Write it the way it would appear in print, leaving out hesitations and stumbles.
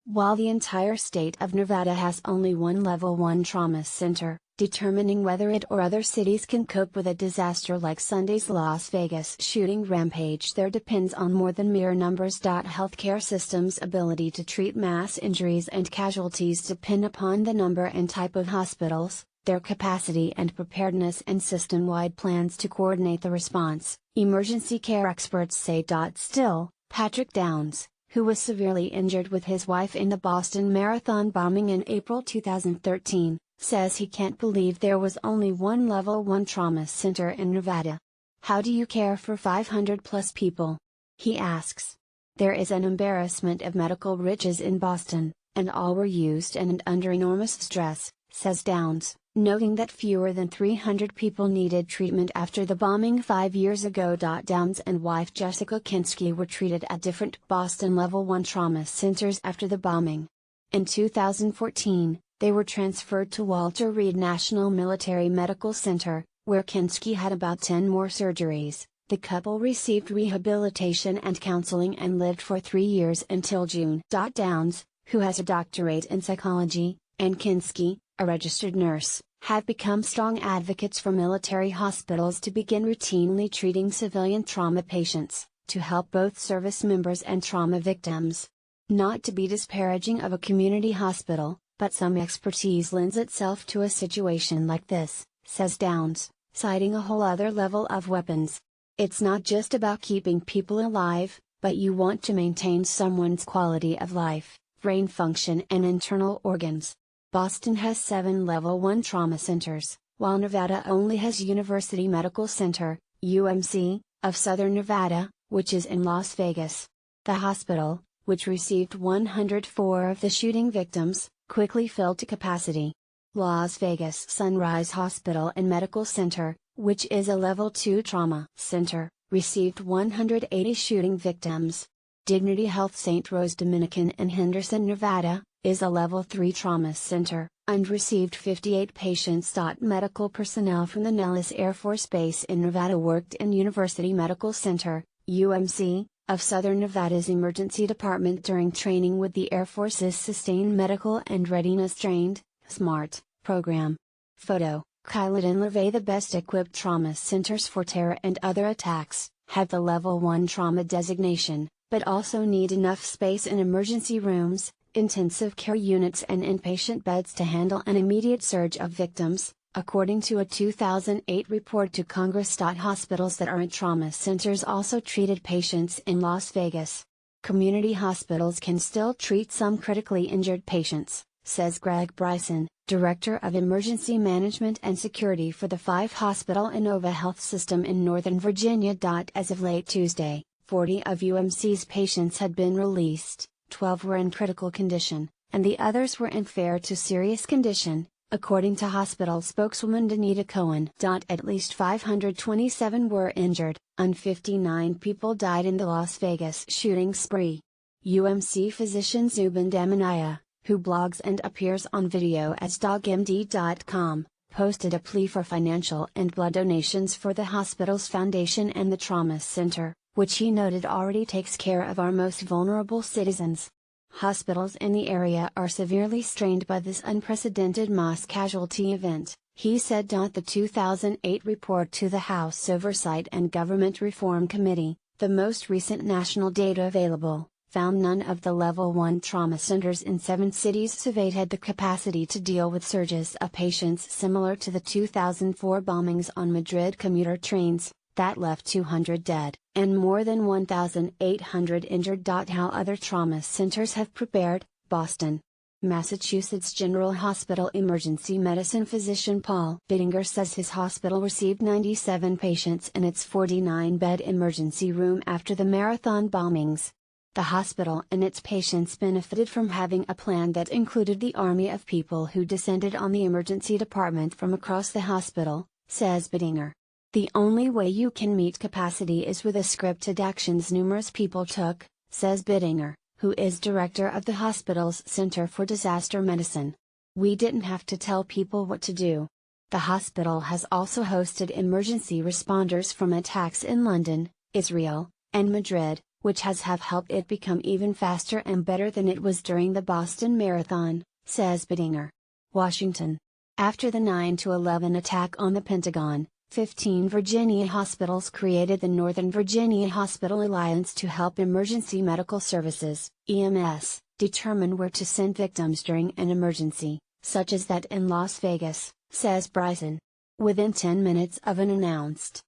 While the entire state of Nevada has only one Level 1 trauma center, determining whether it or other cities can cope with a disaster like Sunday's Las Vegas shooting rampage there depends on more than mere numbers. Healthcare systems' ability to treat mass injuries and casualties depend upon the number and type of hospitals, their capacity and preparedness, and system-wide plans to coordinate the response, emergency care experts say. Still, Patrick Downs, who was severely injured with his wife in the Boston Marathon bombing in April 2013, says he can't believe there was only one Level 1 trauma center in Nevada. How do you care for 500 plus people? He asks. There is an embarrassment of medical riches in Boston, and all were used and under enormous stress, says Downs, noting that fewer than 300 people needed treatment after the bombing 5 years ago. Downs and wife Jessica Kinski were treated at different Boston Level 1 trauma centers after the bombing. In 2014, they were transferred to Walter Reed National Military Medical Center, where Kinski had about 10 more surgeries. The couple received rehabilitation and counseling and lived for 3 years until June. Downs, who has a doctorate in psychology, and Kinski, a registered nurse, have become strong advocates for military hospitals to begin routinely treating civilian trauma patients, to help both service members and trauma victims. Not to be disparaging of a community hospital, but some expertise lends itself to a situation like this, says Downs, citing a whole other level of weapons. It's not just about keeping people alive, but you want to maintain someone's quality of life, brain function and internal organs. Boston has 7 Level 1 trauma centers, while Nevada only has University Medical Center, UMC, of Southern Nevada, which is in Las Vegas. The hospital, which received 104 of the shooting victims, quickly filled to capacity. Las Vegas Sunrise Hospital and Medical Center, which is a Level 2 trauma center, received 180 shooting victims. Dignity Health St. Rose Dominican in Henderson, Nevada, is a Level 3 trauma center, and received 58 patients. Medical personnel from the Nellis Air Force Base in Nevada worked in University Medical Center, UMC, of Southern Nevada's Emergency Department during training with the Air Force's Sustained Medical and Readiness Trained, SMART, program. Photo, Kylat and LaVey. The best equipped trauma centers for terror and other attacks, have the Level 1 trauma designation, but also need enough space in emergency rooms, intensive care units and inpatient beds to handle an immediate surge of victims, according to a 2008 report to Congress. Hospitals that aren't trauma centers also treated patients in Las Vegas. Community hospitals can still treat some critically injured patients, says Greg Bryson, Director of Emergency Management and Security for the 5-hospital Inova Health System in Northern Virginia. As of late Tuesday, 40 of UMC's patients had been released, 12 were in critical condition, and the others were in fair to serious condition, according to hospital spokeswoman Danita Cohen. At least 527 were injured, and 59 people died in the Las Vegas shooting spree. UMC physician Zubin Damanaya, who blogs and appears on video as DogMD.com, posted a plea for financial and blood donations for the hospital's foundation and the trauma center, which he noted already takes care of our most vulnerable citizens. Hospitals in the area are severely strained by this unprecedented mass casualty event, he said. The 2008 report to the House Oversight and Government Reform Committee, the most recent national data available, found none of the Level 1 trauma centers in 7 cities surveyed had the capacity to deal with surges of patients similar to the 2004 bombings on Madrid commuter trains, that left 200 dead, and more than 1,800 injured. How other trauma centers have prepared. Boston, Massachusetts General Hospital emergency medicine physician Paul Bittinger says his hospital received 97 patients in its 49-bed emergency room after the marathon bombings. The hospital and its patients benefited from having a plan that included the army of people who descended on the emergency department from across the hospital, says Bittinger. The only way you can meet capacity is with a scripted actions numerous people took, says Bittinger, who is director of the hospital's Center for Disaster Medicine. We didn't have to tell people what to do. The hospital has also hosted emergency responders from attacks in London, Israel, and Madrid, which has have helped it become even faster and better than it was during the Boston Marathon, says Bittinger. Washington. After the 9/11 attack on the Pentagon, 15 Virginia hospitals created the Northern Virginia Hospital Alliance to help emergency medical services, EMS, determine where to send victims during an emergency, such as that in Las Vegas, says Bryson. Within 10 minutes of an announced